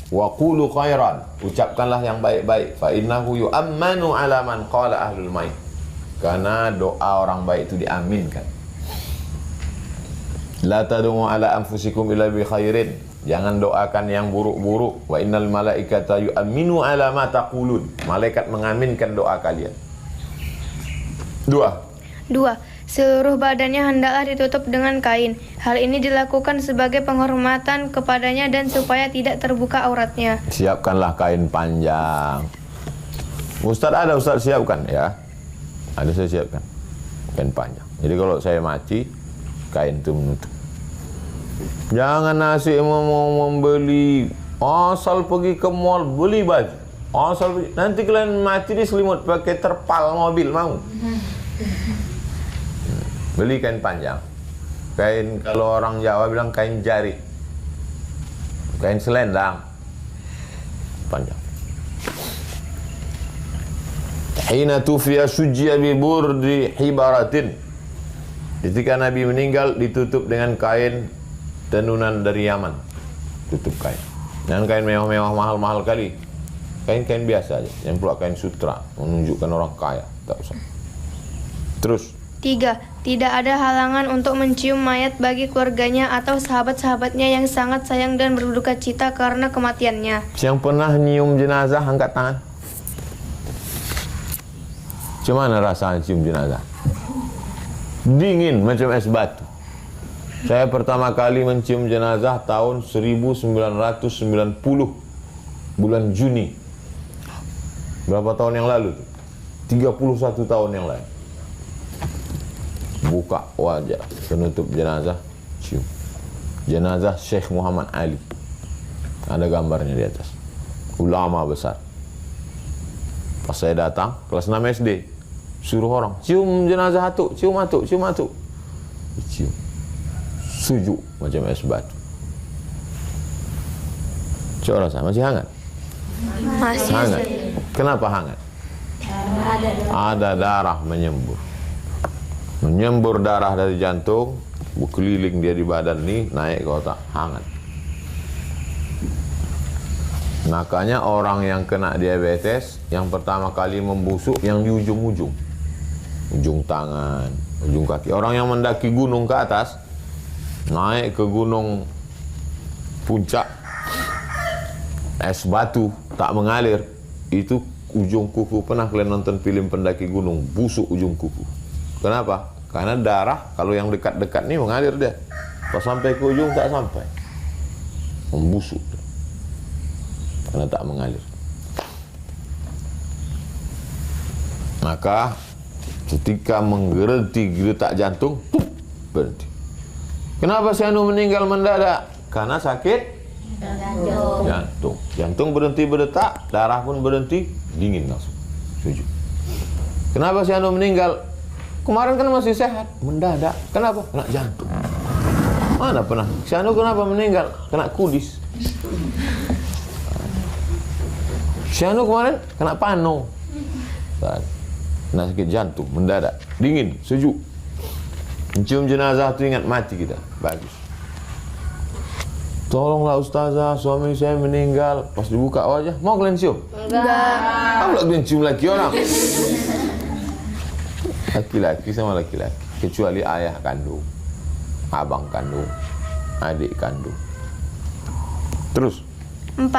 Wa qulu khairan, ucapkanlah yang baik-baik. Fa innahu yu'ammanu ala man qala ahlul mayt. Karena doa orang baik itu diaminkan. La tad'u ala anfusikum illa bi khairin. Jangan doakan yang buruk-buruk. Wa innal malaikata yu'amminu ala ma taqulun. Malaikat mengaminkan doa kalian. Dua. Seluruh badannya hendaklah ditutup dengan kain. Hal ini dilakukan sebagai penghormatan kepadanya dan supaya tidak terbuka auratnya. Siapkanlah kain panjang. Ustaz siapkan ya. Ada saya siapkan kain panjang. Jadi kalau saya mati, kain itu menutup. Jangan nasi mau membeli, asal pergi ke mall beli baju. Asal pergi. Nanti kalian mati diselimut pakai terpal mobil, mau? Beli kain panjang. Kain, kalau orang Jawa bilang kain jari. Kain selendang. Panjang. Hina tufiya sujjiya bi burdi hibaratin. Ketika Nabi meninggal ditutup dengan kain tenunan dari Yaman. Tutup kain. Jangan kain mewah-mewah mahal-mahal kali. Kain-kain biasa aja. Yang pula kain sutra menunjukkan orang kaya. Tak usah. Terus. 3. Tidak ada halangan untuk mencium mayat bagi keluarganya atau sahabat-sahabatnya yang sangat sayang dan berduka cita karena kematiannya. Yang pernah nyium jenazah, angkat tangan. Gimana rasanya cium jenazah? Dingin macam es batu. Saya pertama kali mencium jenazah tahun 1990, bulan Juni. Berapa tahun yang lalu? 31 tahun yang lalu. Buka wajah, penutup jenazah, cium. Jenazah Syekh Muhammad Ali. Ada gambarnya di atas. Ulama besar. Pas saya datang, kelas 6 SD, suruh orang, cium jenazah atuk, cium atuk, cium atuk. Cium. Sujuk macam es batu. Coba rasa, masih hangat? Masih hangat. Kenapa hangat? Ada darah menyembur. Menyembur darah dari jantung, berkeliling dia di badan nih, naik ke otak, hangat. Makanya orang yang kena diabetes, yang pertama kali membusuk yang di ujung-ujung. Ujung tangan, ujung kaki. Orang yang mendaki gunung ke atas, naik ke gunung puncak, es batu tak mengalir, itu ujung kuku. Pernah kalian nonton film pendaki gunung, busuk ujung kuku. Kenapa? Karena darah kalau yang dekat-dekat nih mengalir dia. Pas sampai ke ujung tak sampai. Membusuk. Karena tak mengalir. Maka ketika menggerenti geletak jantung, berhenti. Kenapa si Anu meninggal mendadak? Karena sakit jantung. Jantung berhenti berdetak, darah pun berhenti, dingin langsung. Setuju. Kenapa si Anu meninggal? Kemarin kan masih sehat, mendadak. Kenapa? Kena jantung. Mana pernah? Si Anu kenapa meninggal? Kena kudis. Si Anu kemarin kena pano. Kena sakit jantung, mendadak. Dingin, sejuk. Mencium jenazah itu ingat mati kita. Bagus. Tolonglah ustazah, suami saya meninggal. Pas dibuka wajah, mau kalian cium? Enggak. Apa kalian cium lagi orang? Laki-laki sama laki-laki, kecuali ayah kandung, abang kandung, adik kandung. Terus 4.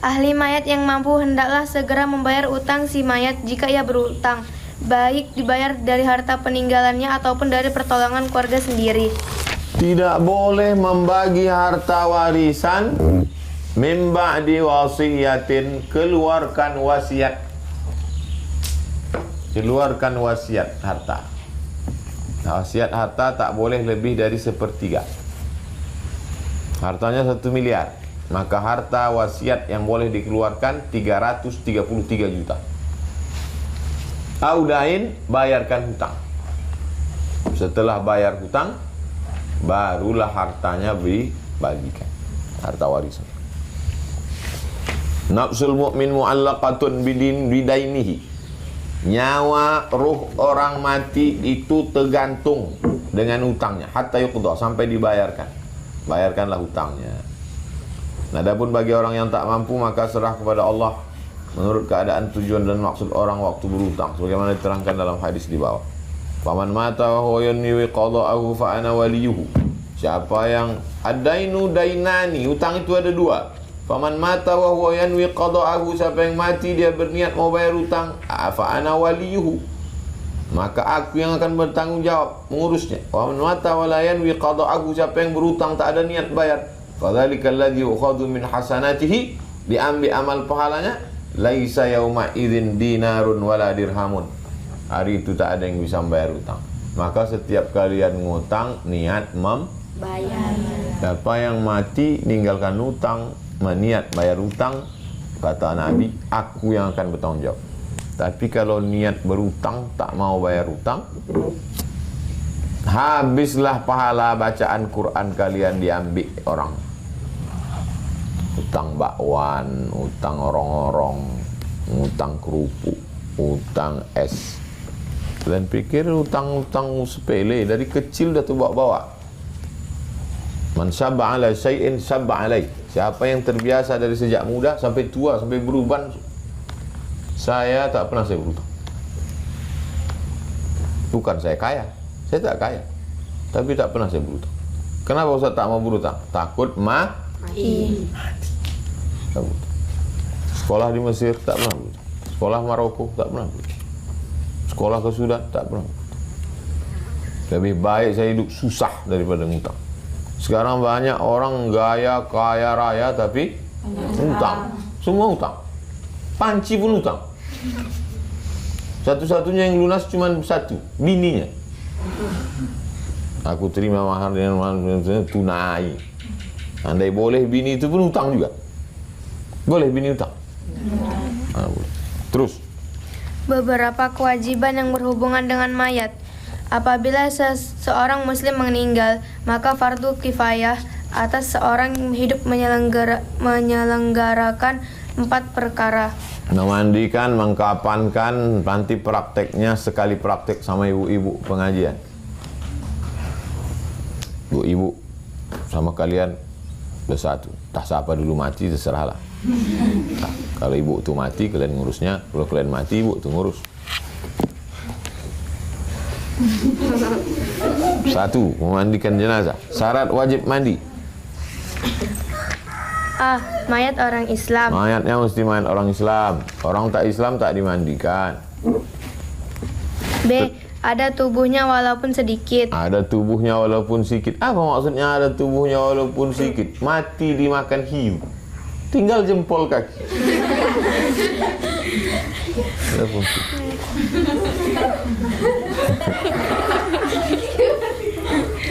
Ahli mayat yang mampu hendaklah segera membayar utang si mayat jika ia berutang, baik dibayar dari harta peninggalannya ataupun dari pertolongan keluarga sendiri. tidak boleh membagi harta warisan min ba'di wasiyatin, keluarkan wasiat. Keluarkan wasiat harta. Wasiat harta tak boleh lebih dari 1/3. Hartanya 1 miliar, maka harta wasiat yang boleh dikeluarkan 333 juta. Audain, bayarkan hutang. Setelah bayar hutang, barulah hartanya dibagikan. Harta warisan. Nafsul mu'min mu'allaqatun bidainihi. Nyawa ruh orang mati itu tergantung dengan hutangnya. Hatta yuqda, sampai dibayarkan. Bayarkanlah hutangnya. Adapun bagi orang yang tak mampu maka serah kepada Allah menurut keadaan, tujuan dan maksud orang waktu berhutang, sebagaimana diterangkan dalam hadis di bawah. Faman mata wa huwa yanwi qada'ahu fa ana waliyuhu. Siapa yang adainu dainani, hutang itu ada dua. Faman mata wa huwa yanwi qada'ahu, siapa yang mati dia berniat mau bayar hutang, fa ana waliyuhu, maka aku yang akan bertanggung jawab mengurusnya. Faman mata wa la yanwi qada'ahu, siapa yang berhutang tak ada niat bayar, fadzalika alladzi yukhadhu min hasanatihi, diambil amal pahalanya, laisa yauma idzin dinarun wala dirhamun. Hari itu tak ada yang bisa membayar hutang. Maka setiap kalian ngutang, niat membayar. Siapa yang mati ninggalkan hutang, niat bayar hutang, kata Nabi, aku yang akan bertanggung jawab. Tapi kalau niat berhutang, tak mau bayar hutang, habislah pahala bacaan Quran kalian diambil orang. Hutang bakwan, hutang orong-orong, hutang kerupuk, hutang es. Kalian pikir hutang-hutang sepele, dari kecil dah tu bawa-bawa. Man sabba ala syai'in sabba alai. Siapa yang terbiasa dari sejak muda sampai tua, sampai beruban. Saya tak pernah saya berhutang. Bukan saya kaya, saya tak kaya, tapi tak pernah saya berhutang. Kenapa Ustaz tak mau berhutang? Takut mati. Sekolah di Mesir tak pernah berhutang. Sekolah Maroko tak pernah berhutang. Sekolah ke Sudan tak pernah berhutang. Lebih baik saya hidup susah daripada ngutang. Sekarang banyak orang gaya kaya raya tapi hutang. Semua hutang. Panci pun hutang. Satu-satunya yang lunas cuma satu, bininya. Aku terima mahar dengan tunai. Andai boleh bini itu pun hutang juga. Boleh bini hutang. Boleh. Terus. Beberapa kewajiban yang berhubungan dengan mayat. Apabila seorang muslim meninggal, maka fardu kifayah atas seorang hidup menyelenggarakan 4 perkara. Memandikan, mengkapankan, nanti prakteknya sekali praktek sama ibu-ibu pengajian. Ibu-ibu sama kalian bersatu. Tak siapa dulu mati terserahlah. Nah, kalau ibu tu mati kalian ngurusnya, kalau kalian mati ibu tu ngurus. 1. Memandikan jenazah. Syarat wajib mandi. A. Mayat orang Islam. Mayatnya mesti mayat orang Islam. Orang tak Islam tak dimandikan. B. Ada tubuhnya walaupun sedikit. Ada tubuhnya walaupun sedikit. Apa maksudnya ada tubuhnya walaupun sedikit? Mati dimakan hiu, tinggal jempol kaki. Walaupun sedikit.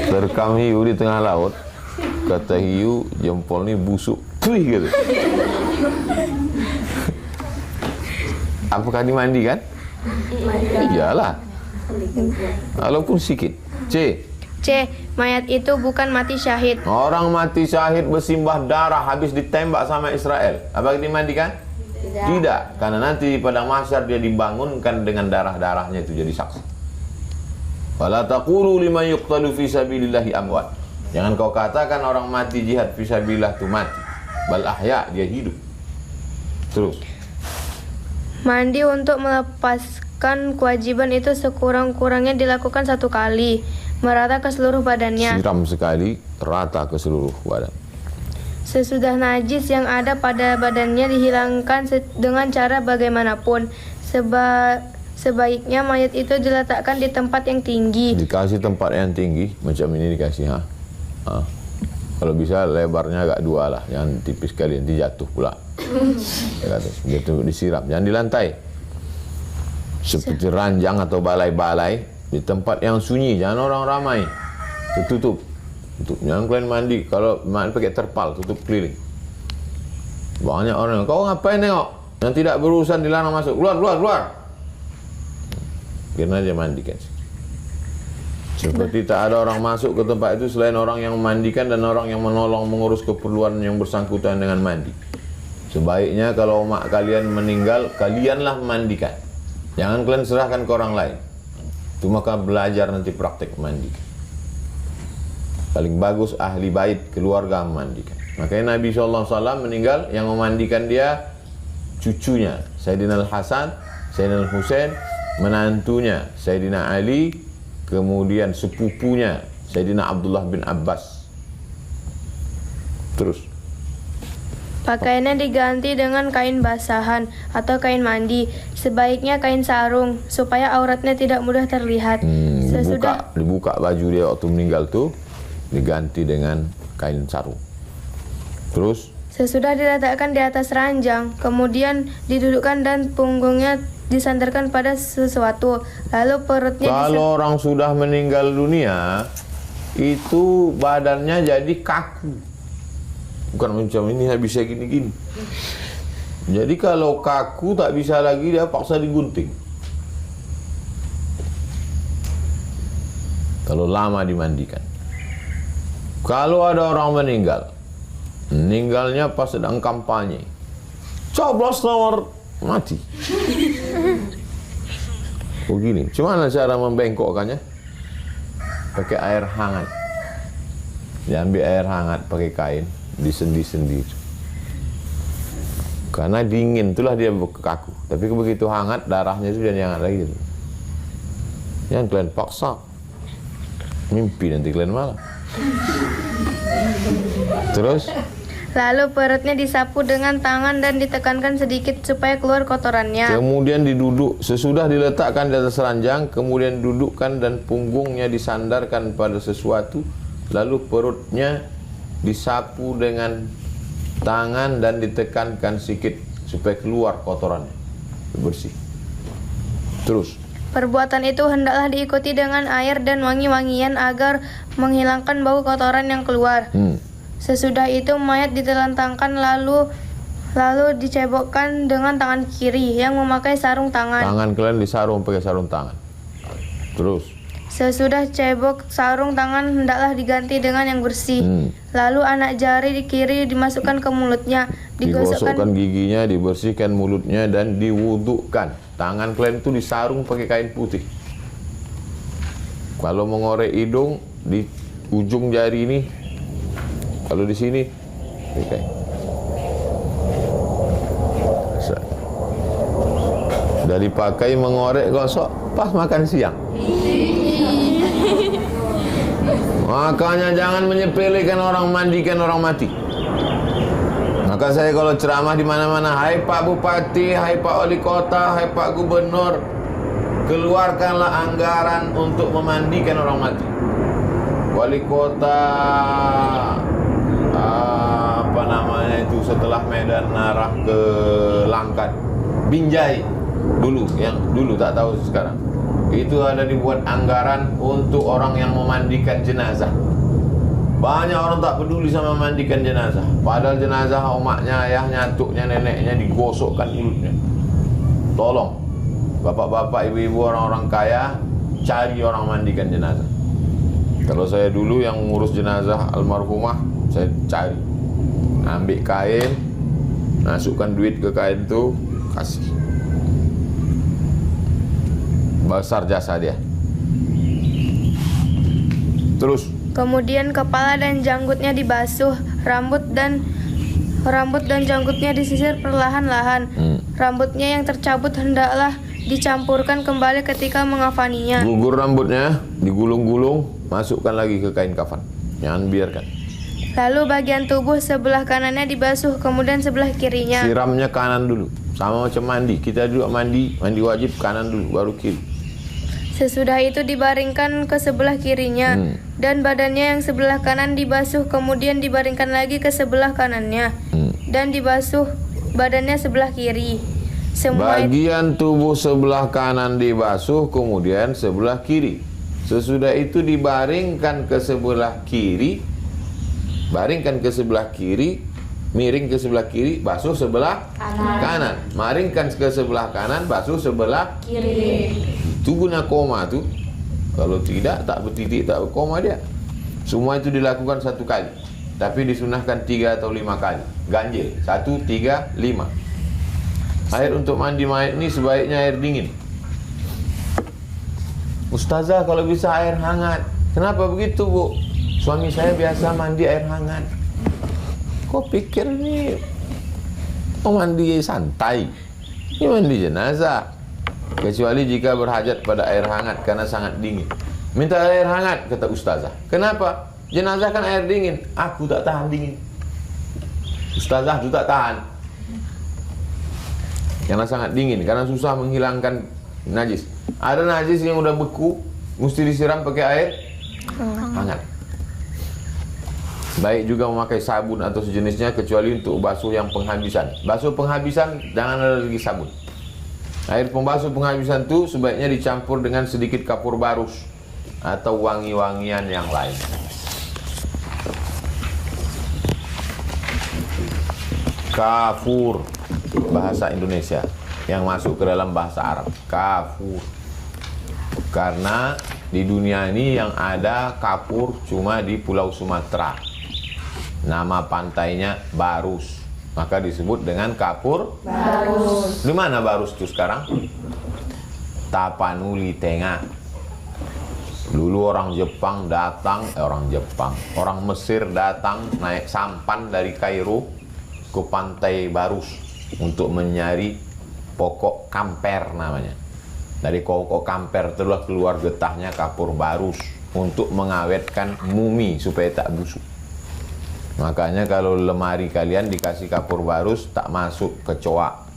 Terkam hiu di tengah laut. Kata hiu, jempol ni busuk. Tuih gitu. Apakah dimandikan? Iyalah. Walaupun sedikit. C. Mayat itu bukan mati syahid. Orang mati syahid bersimbah darah habis ditembak sama Israel. Apakah dimandikan? Tidak. Karena nanti di padang mahsyar dia dibangunkan dengan darah-darahnya itu jadi saksi. Wala taqulu liman yuqtalu fi sabilillahi amwat. Jangan kau katakan orang mati jihad fi sabilillah itu mati. Bal ahya, dia hidup. Terus. Mandi untuk melepaskan kewajiban itu sekurang-kurangnya dilakukan 1 kali, merata ke seluruh badannya. Siram sekali, rata ke seluruh badan. Sesudah najis yang ada pada badannya dihilangkan dengan cara bagaimanapun. Sebaiknya mayat itu diletakkan di tempat yang tinggi. Dikasih tempat yang tinggi, macam ini dikasih. Kalau bisa lebarnya agak 2 lah, jangan tipis sekali, nanti jatuh pula. Gitu disiram, jangan di lantai. Seperti ranjang atau balai-balai, di tempat yang sunyi, jangan orang ramai. Tutup. Jangan kalian mandi, kalau mandi pakai terpal, tutup keliling. Banyak orang, kau ngapain tengok? Yang tidak berurusan dilarang masuk, keluar. Biar aja mandikan. Seperti tak ada orang masuk ke tempat itu selain orang yang memandikan dan orang yang menolong mengurus keperluan yang bersangkutan dengan mandi. Sebaiknya kalau mak kalian meninggal, kalianlah memandikan. Jangan kalian serahkan ke orang lain. Itu maka belajar nanti praktek memandikan. Paling bagus ahli bait keluarga memandikan. Makanya Nabi SAW meninggal, yang memandikan dia cucunya Sayyidina Al-Hasan, Sayyidina Al-Husain, menantunya Sayyidina Ali, kemudian sepupunya Sayyidina Abdullah bin Abbas. Terus Pakaiannya diganti dengan kain basahan atau kain mandi, sebaiknya kain sarung supaya auratnya tidak mudah terlihat. dibuka baju dia waktu meninggal tuh, diganti dengan kain sarung. Terus sesudah diletakkan di atas ranjang, kemudian didudukkan dan punggungnya disandarkan pada sesuatu, lalu perutnya kalau orang sudah meninggal dunia, itu badannya jadi kaku. Bukan macam ini bisa gini-gini. Jadi kalau kaku tak bisa lagi, dia paksa digunting. Kalau lama dimandikan. Kalau ada orang meninggalnya pas sedang kampanye, coblos nomor mati. Begini, gimana cara membengkokkannya? Pakai air hangat. Diambil air hangat pakai kain, disendi-sendi. Karena dingin, itulah dia kaku. Tapi begitu hangat, darahnya itu jadi hangat lagi. Yang kalian paksa, mimpi nanti kalian malam. Terus? lalu perutnya disapu dengan tangan dan ditekankan sedikit supaya keluar kotorannya. Kemudian diduduk, sesudah diletakkan di atas ranjang, kemudian dudukkan dan punggungnya disandarkan pada sesuatu, lalu perutnya disapu dengan tangan dan ditekankan sedikit supaya keluar kotorannya, bersih. Terus Perbuatan itu hendaklah diikuti dengan air dan wangi-wangian agar menghilangkan bau kotoran yang keluar. Sesudah itu mayat ditelentangkan lalu dicebokkan dengan tangan kiri yang memakai sarung tangan. Tangan kalian disarung pakai sarung tangan. Terus Sesudah cebok sarung tangan hendaklah diganti dengan yang bersih. Lalu anak jari di kiri dimasukkan ke mulutnya, digosokkan giginya, dibersihkan mulutnya dan diwudukkan. Tangan kalian itu disarung pakai kain putih. Kalau mengorek hidung di ujung jari ini, kalau di sini, oke. Sudah dipakai mengorek gosok pas makan siang. Makanya jangan menyepelekan orang mandikan orang mati. Maka saya kalau ceramah di mana-mana, hai Pak Bupati, hai Pak Wali Kota, hai Pak Gubernur, keluarkanlah anggaran untuk memandikan orang mati. Wali Kota apa namanya itu setelah Medan arah ke Langkat, Binjai dulu, yang dulu tak tahu sekarang. Itu ada dibuat anggaran untuk orang yang memandikan jenazah. Banyak orang tak peduli sama memandikan jenazah. Padahal jenazah omaknya, ayahnya, atuknya, neneknya digosokkan mulutnya. Tolong, bapak-bapak, ibu-ibu, orang-orang kaya, cari orang mandikan jenazah. Kalau saya dulu yang ngurus jenazah almarhumah, saya cari. Ambil kain, masukkan duit ke kain itu, kasih. Besar jasa dia. Terus Kemudian kepala dan janggutnya dibasuh, rambut dan janggutnya disisir perlahan-lahan. Rambutnya yang tercabut hendaklah dicampurkan kembali ketika mengafaninya. gugur rambutnya, digulung-gulung, masukkan lagi ke kain kafan. Jangan biarkan. Lalu bagian tubuh sebelah kanannya dibasuh, kemudian sebelah kirinya. Siramnya kanan dulu. Sama macam mandi. Kita juga mandi wajib kanan dulu, baru kiri. Sesudah itu dibaringkan ke sebelah kirinya, dan badannya yang sebelah kanan dibasuh, kemudian dibaringkan lagi ke sebelah kanannya, dan dibasuh badannya sebelah kiri. Bagian tubuh sebelah kanan dibasuh, kemudian sebelah kiri. Sesudah itu dibaringkan ke sebelah kiri, baringkan ke sebelah kiri, miring ke sebelah kiri, basuh sebelah kanan. Maringkan ke sebelah kanan, basuh sebelah kiri. Itu guna koma tu. Kalau tidak, tak bertitik, tak berkoma dia. Semua itu dilakukan satu kali. Tapi disunahkan 3 atau 5 kali. Ganjil, 1, 3, 5. Air untuk mandi mayat ini sebaiknya air dingin. Ustazah, kalau bisa air hangat. Kenapa begitu, Bu? Suami saya biasa mandi air hangat. Kau pikir ini mandi santai? Ini mandi jenazah. Kecuali jika berhajat pada air hangat karena sangat dingin. Minta air hangat, kata ustazah. Kenapa? Jenazah kan air dingin. Aku tak tahan dingin. Ustazah itu tak tahan. Karena sangat dingin, karena susah menghilangkan najis. Ada najis yang udah beku, mesti disiram pakai air hangat. Baik juga memakai sabun atau sejenisnya kecuali untuk basuh yang penghabisan. Basuh penghabisan jangan ada lagi sabun. Air pembasuh penghabisan itu sebaiknya dicampur dengan sedikit kapur barus atau wangi-wangian yang lain. Kafur, bahasa Indonesia yang masuk ke dalam bahasa Arab. Kafur. Karena di dunia ini yang ada kapur cuma di Pulau Sumatera. Nama pantainya Barus. Maka disebut dengan kapur Barus. Di mana Barus itu sekarang? Tapanuli Tengah. Dulu orang Mesir datang naik sampan dari Kairo ke pantai Barus untuk mencari pokok kamper namanya. Dari pokok kamper itulah keluar getahnya kapur Barus untuk mengawetkan mumi supaya tak busuk. Makanya kalau lemari kalian dikasih kapur barus tak masuk kecoa.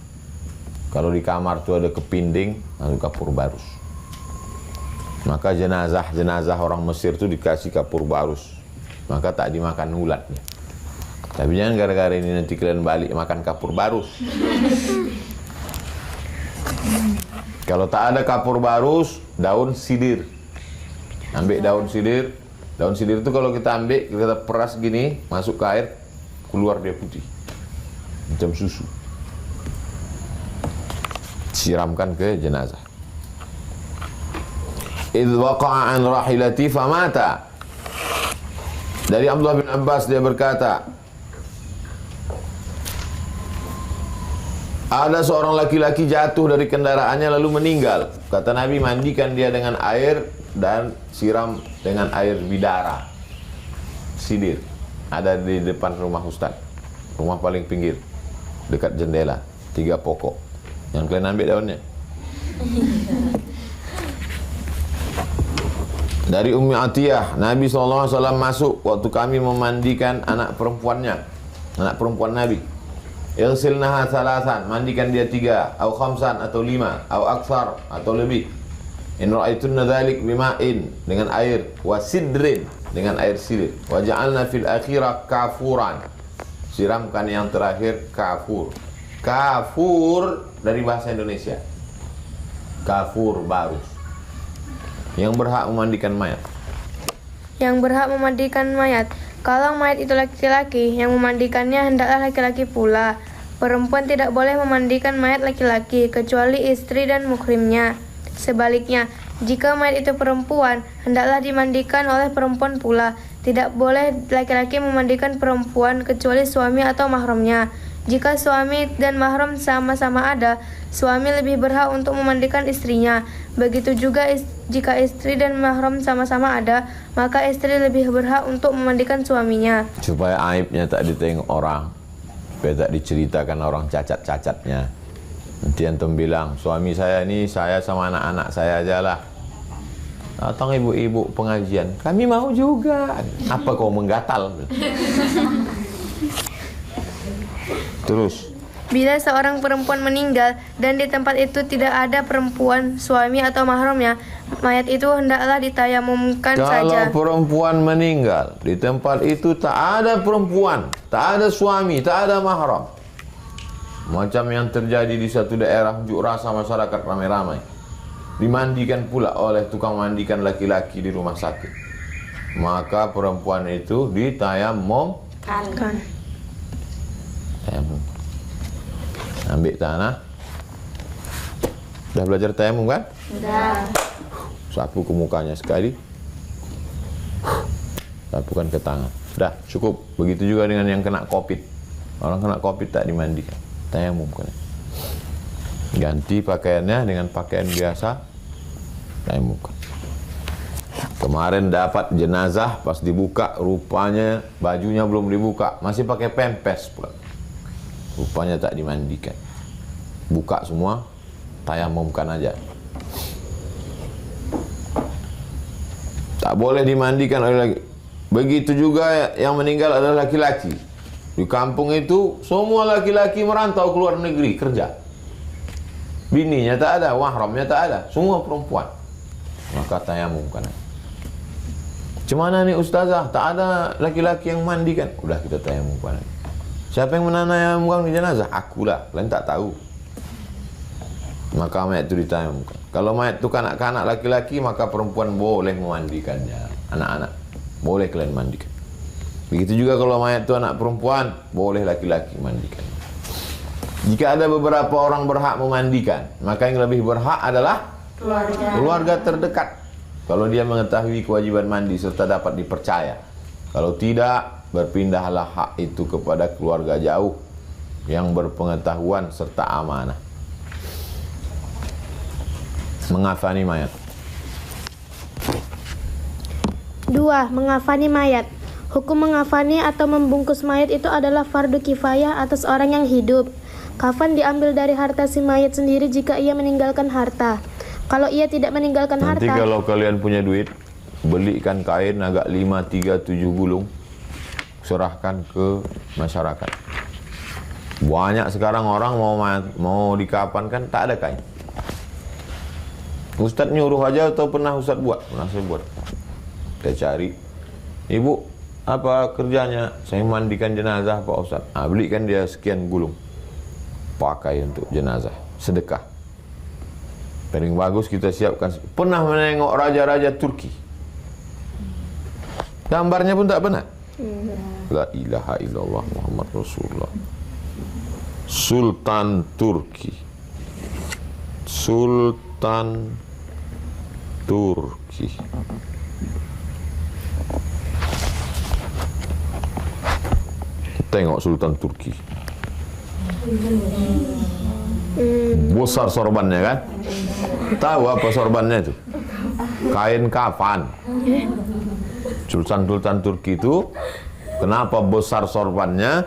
Kalau di kamar tuh ada kepinding, masuk kapur barus. Maka jenazah orang Mesir tuh dikasih kapur barus. Maka tak dimakan ulatnya. Tapi jangan gara-gara ini nanti kalian balik makan kapur barus. Kalau tak ada kapur barus, daun sidir. Ambil daun sidir. Daun sidir itu kalau kita ambil, kita peras gini, masuk ke air, keluar dia putih. Macam susu. Siramkan ke jenazah. Idh waqa'a an rahilati famata. Dari Abdullah bin Abbas dia berkata, ada seorang laki-laki jatuh dari kendaraannya lalu meninggal. Kata Nabi, mandikan dia dengan air dan siram dengan air bidara. Sidir. Ada di depan rumah Ustaz. Rumah paling pinggir. Dekat jendela. 3 pokok. Yang kalian ambil daunnya. Dari Ummi Atiyah, Nabi SAW masuk waktu kami memandikan anak perempuannya. Anak perempuan Nabi. Ilsilnaha salasan, mandikan dia 3, au khamsan atau 5, au aksar atau lebih. In ra'aitunna dzalik bima'in, dengan air, wa sidrin, dengan air sidir. Wa ja'alna fil akhirah kafuran. Siramkan yang terakhir kafur. Kafur dari bahasa Indonesia. Kafur barus. Yang berhak memandikan mayat. Yang berhak memandikan mayat. Kalau mayat itu laki-laki, yang memandikannya hendaklah laki-laki pula. Perempuan tidak boleh memandikan mayat laki-laki, kecuali istri dan muhrimnya. Sebaliknya, jika mayat itu perempuan, hendaklah dimandikan oleh perempuan pula. Tidak boleh laki-laki memandikan perempuan, kecuali suami atau mahramnya. Jika suami dan mahram sama-sama ada, suami lebih berhak untuk memandikan istrinya. Begitu juga jika istri dan mahram sama-sama ada, maka istri lebih berhak untuk memandikan suaminya. Supaya aibnya tak ditengok orang, supaya tak diceritakan orang cacat-cacatnya. Nanti antum bilang, suami saya ini saya sama anak-anak saya aja lah. Datang ibu-ibu pengajian, kami mau juga. Apa kau menggatal? Terus. Bila seorang perempuan meninggal dan di tempat itu tidak ada perempuan, suami atau mahramnya, mayat itu hendaklah ditayamumkan saja. Kalau perempuan meninggal, di tempat itu tak ada perempuan, tak ada suami, tak ada mahram. Macam yang terjadi di satu daerah unjuk rasa masyarakat ramai-ramai. Dimandikan pula oleh tukang mandikan laki-laki di rumah sakit. Maka perempuan itu ditayamumkan. Tayamum. Ambil tanah. Sudah belajar tayamum kan? Sudah. Sapu ke mukanya sekali. Sapukan ke tangan. Dah, cukup. Begitu juga dengan yang kena COVID. Orang kena COVID tak dimandikan. Tayamum kan. Ganti pakaiannya dengan pakaian biasa. Tayamum kan. Kemarin dapat jenazah, pas dibuka rupanya bajunya belum dibuka, masih pakai pempes pula. Rupanya tak dimandikan. Buka semua, tayamumkan aja. Tak boleh dimandikan oleh lagi. Begitu juga yang meninggal adalah laki-laki. Di kampung itu semua laki-laki merantau keluar negeri kerja. Bininya tak ada, mahramnya tak ada, semua perempuan. Maka tayamumkan. Cemana nih ustazah? Tak ada laki-laki yang mandikan. Udah kita tayamumkan. Siapa yang menayamumkan di jenazah? Akulah, kalian tak tahu. Maka mayat itu ditayamumkan. Kalau mayat itu kanak-kanak laki-laki, maka perempuan boleh memandikannya. Anak-anak, boleh kalian mandikan. Begitu juga kalau mayat itu anak perempuan, boleh laki-laki mandikan. Jika ada beberapa orang berhak memandikan, maka yang lebih berhak adalah keluarga terdekat. Kalau dia mengetahui kewajiban mandi serta dapat dipercaya. Kalau tidak, berpindahlah hak itu kepada keluarga jauh yang berpengetahuan serta amanah. Mengafani mayat. 2. Mengafani mayat. Hukum mengafani atau membungkus mayat itu adalah fardu kifayah atas orang yang hidup. Kafan diambil dari harta si mayat sendiri jika ia meninggalkan harta. Kalau ia tidak meninggalkan Nanti harta, kalau kalian punya duit, belikan kain agak 5, 3, 7 gulung, serahkan ke masyarakat. Banyak sekarang orang mau dikafankan tak ada kain. Ustadz nyuruh aja atau pernah Ustadz buat? Pernah saya buat. Saya cari, ibu apa kerjanya? Saya mandikan jenazah Pak Ustadz. Belikan dia sekian gulung, pakai untuk jenazah, sedekah. Paling bagus kita siapkan. Pernah menengok raja-raja Turki, gambarnya pun tak pernah. La ilaha illallah Muhammad Rasulullah. Sultan Turki, Sultan Turki. Tengok Sultan Turki. Besar sorbannya kan? Tahu apa sorbannya itu? Kain kafan. Sultan Turki itu kenapa besar sorbannya?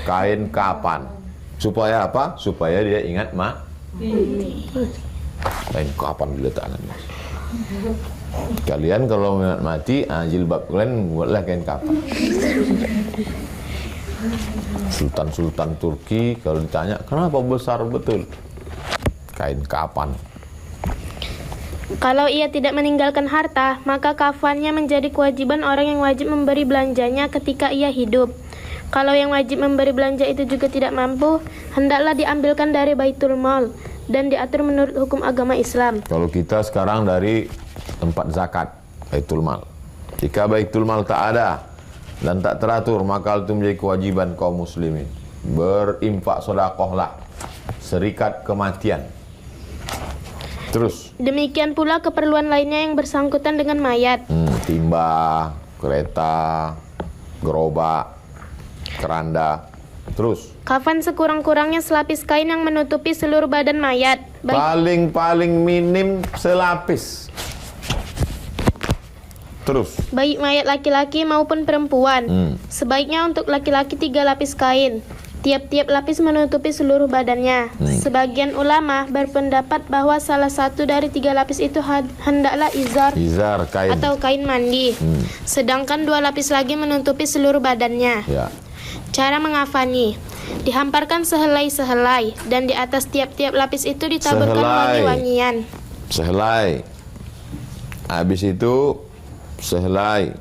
Kain kafan. Supaya apa? Supaya dia ingat kain kafan diletakkan. Kalian kalau ingat mati, jilbab kalian buatlah kain kafan. Sultan Turki kalau ditanya kenapa besar betul, kain kafan. kalau ia tidak meninggalkan harta, maka kafannya menjadi kewajiban orang yang wajib memberi belanjanya ketika ia hidup. Kalau yang wajib memberi belanja itu juga tidak mampu, hendaklah diambilkan dari Baitul Mal dan diatur menurut hukum agama Islam. Kalau kita sekarang dari tempat zakat, Baitul Mal. Jika Baitul Mal tak ada dan tak teratur, maka itu menjadi kewajiban kaum muslimin. Berinfak sedekahlah, serikat kematian. Terus Demikian pula keperluan lainnya yang bersangkutan dengan mayat. Timba, kereta, gerobak, keranda. Terus Kafan sekurang-kurangnya selapis kain yang menutupi seluruh badan mayat. paling minim selapis. Terus Baik mayat laki-laki maupun perempuan. Sebaiknya untuk laki-laki 3 lapis kain. Tiap-tiap lapis menutupi seluruh badannya. Sebagian ulama berpendapat bahwa salah satu dari 3 lapis itu hendaklah izar kain. atau kain mandi. Sedangkan 2 lapis lagi menutupi seluruh badannya. Ya. Cara mengafani: dihamparkan sehelai-sehelai dan di atas tiap-tiap lapis itu ditaburkan wangi-wangian. Sehelai. Habis itu sehelai.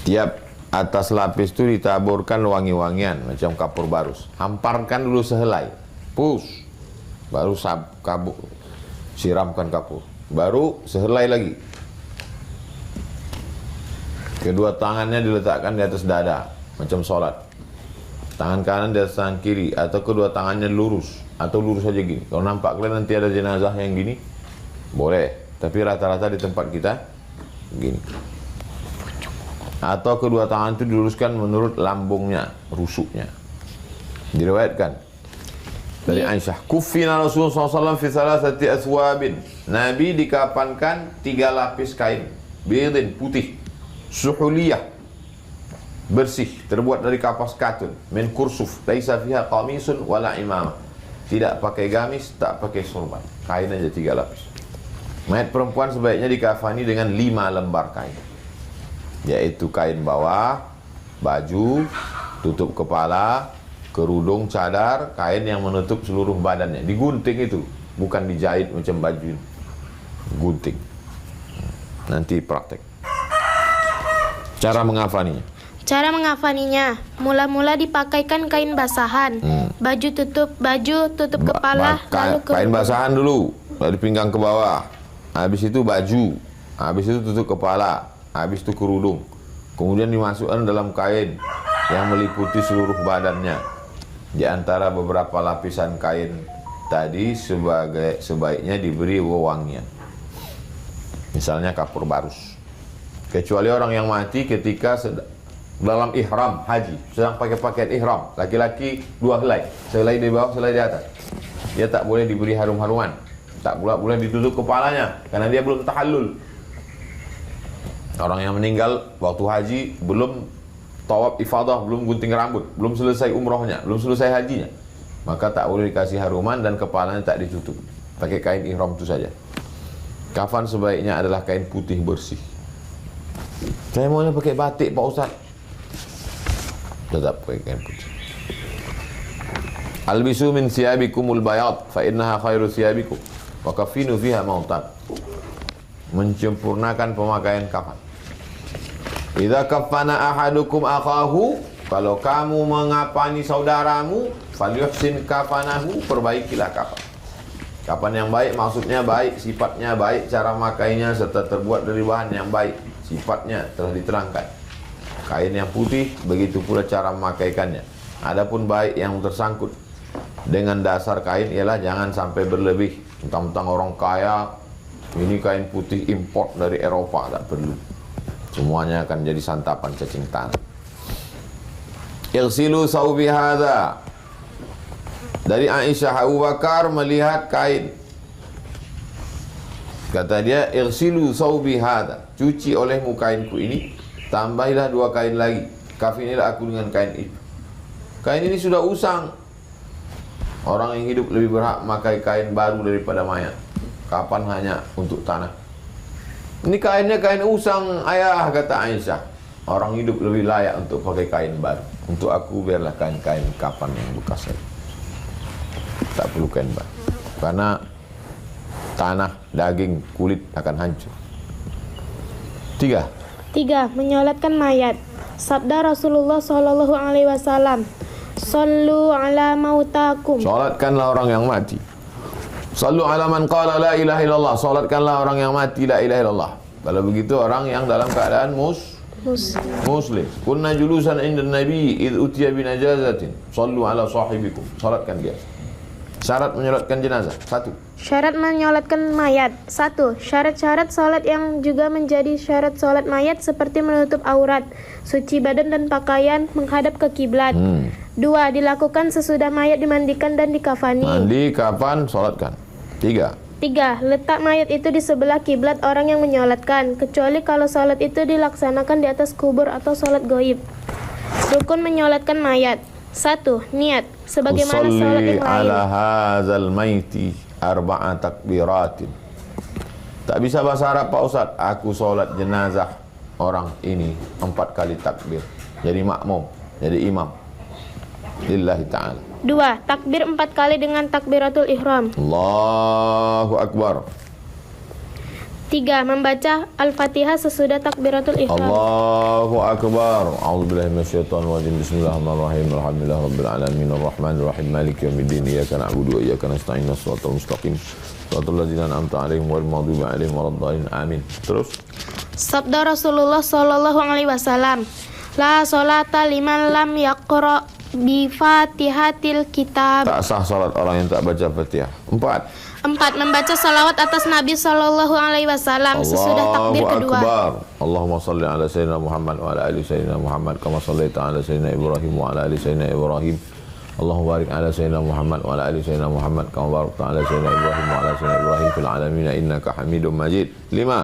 Tiap atas lapis itu ditaburkan wangi-wangian macam kapur barus. Hamparkan dulu sehelai. Pus. Baru siramkan kapur. Baru sehelai lagi. Kedua tangannya diletakkan di atas dada macam sholat. Tangan kanan di atas tangan kiri, atau kedua tangannya lurus, atau lurus saja gini. Kalau nampak kalian nanti ada jenazah yang gini, boleh. Tapi rata-rata di tempat kita gini. Atau kedua tangan itu diluruskan menurut lambungnya, rusuknya. Diriwayatkan dari Aisyah, kuffina Rasulullah SAW fi thalathati athwabin. Nabi dikafankan 3 lapis kain bidin, putih, suhuliyah, bersih, terbuat dari kapas katun, min kursuf, laisa fiha qamisun wala imamah. Tidak pakai gamis, tak pakai sorban. Kain aja 3 lapis. Mayat perempuan sebaiknya dikafani dengan 5 lembar kain, yaitu kain bawah, baju, tutup kepala, kerudung, cadar, kain yang menutup seluruh badannya. Digunting itu, bukan dijahit macam baju. Gunting. Nanti praktek. Cara mengafaninya. Cara mengafaninya, mula-mula dipakaikan kain basahan, baju tutup kepala, lalu kain basahan dulu, dari pinggang ke bawah. Habis itu baju, habis itu tutup kepala, habis itu kerudung. Kemudian dimasukkan dalam kain yang meliputi seluruh badannya. Di antara beberapa lapisan kain tadi sebaiknya diberi wewangian. Misalnya kapur barus. Kecuali orang yang mati ketika dalam ihram haji, sedang pakai pakaian ihram, laki-laki 2 helai, sehelai di bawah, sehelai di atas. Dia tak boleh diberi harum-haruman, tak pula boleh ditutup kepalanya karena dia belum tahallul. Orang yang meninggal waktu haji belum tawaf ifadah, belum gunting rambut, belum selesai umrohnya, belum selesai hajinya, maka tak boleh dikasih haruman dan kepalanya tak ditutup. Pakai kain ihram itu saja. Kafan sebaiknya adalah kain putih bersih. Saya maunya pakai batik Pak Ustaz. Tetap pakai kain putih. Albisu min siyabikumul bayad fa innaha khairu siyabikum wa kafinu fiha mautan. Menyempurnakan pemakaian kafan. Idza kafana ahadukum akhahu, kalau kamu mengafani saudaramu, falyuhsin kafanahu, perbaikilah kafan. Kafan yang baik maksudnya baik, sifatnya baik, cara makainya serta terbuat dari bahan yang baik, sifatnya telah diterangkan. Kain yang putih, begitu pula cara memakaikannya. Adapun baik yang tersangkut dengan dasar kain ialah jangan sampai berlebih. Mentang-mentang orang kaya, ini kain putih import dari Eropa, tak perlu. Semuanya akan jadi santapan cacing tanah. Igsilu saubi hadza. Dari Aisyah, Abu Bakar melihat kain. Kata dia, igsilu saubi hadza. Cuci olehmu kainku ini, tambahilah 2 kain lagi. Kafinilah aku dengan kain itu. Kain ini sudah usang. Orang yang hidup lebih berhak memakai kain baru daripada mayat. Kapan hanya untuk tanah. Ini kainnya kain usang ayah, kata Aisyah. Orang hidup lebih layak untuk pakai kain baru. Untuk aku biarlah kain-kain kapan yang bekas saja. Tak perlu kain baru. Karena tanah, daging, kulit akan hancur. 3. 3. Menyolatkan mayat. Sabda Rasulullah SAW, "Sallu ala mautakum." Salatkanlah orang yang mati. Sallu ala man qala la ilaha illallah. Salatkanlah orang yang mati la ilaha illallah. Kalau begitu orang yang dalam keadaan muslim. Kunna julusan inda Nabi id utiya binajazatin. Sallu ala sahibikum. Salatkan dia. Syarat menyolatkan jenazah. 1. Syarat menyolatkan mayat. 1. Syarat-syarat salat yang juga menjadi syarat salat mayat seperti menutup aurat, suci badan dan pakaian, menghadap ke kiblat. 2. Dilakukan sesudah mayat dimandikan dan dikafani. Mandi, kafan, salatkan. 3. 3. Letak mayat itu di sebelah kiblat orang yang menyolatkan, kecuali kalau salat itu dilaksanakan di atas kubur atau salat goib. Rukun menyolatkan mayat. 1. Niat. Sebagaimana salat yang lain. ala hadzal maiti 4 takbiratin. Tak bisa bahasa Arab Pak Ustaz. Aku solat jenazah orang ini 4 kali takbir. Jadi makmum, jadi imam. Lillahi ta'ala. 2. Takbir 4 kali dengan takbiratul ihram. Allahu Akbar. 3. Membaca Al-Fatihah sesudah takbiratul ihram. Allahu Akbar. A'udzubillahi minasyaitonir rajim. Bismillahirrahmanirrahim. Alhamdulillahirabbil alamin arrahmanir rahim maliki yaumiddin. Iyyaka na'budu wa iyyaka nasta'in. Shiratal mustaqim. Shiratal ladzina an'amta 'alaihim ghairil maghdubi 'alaihim waladdallin. Amin. Terus Sabda Rasulullah SAW, "La sholata liman lam yaqra bi Fatihatil kitab." tak sah salat orang yang tak baca Fatihah. 4. 4. Membaca salawat atas Nabi SAW sesudah takbir kedua. Akbar. Allahumma salli ala sayyidina Muhammad wa ala ali sayyidina Muhammad kama sallaita ala sayyidina Ibrahim wa ala ali sayyidina Ibrahim Allahumma barik ala sayyidina Muhammad wa ala ali sayyidina Muhammad kama barakta ala sayyidina Ibrahim wa ala sayyidina Ibrahim fil alamin innaka Hamidum Majid. 5.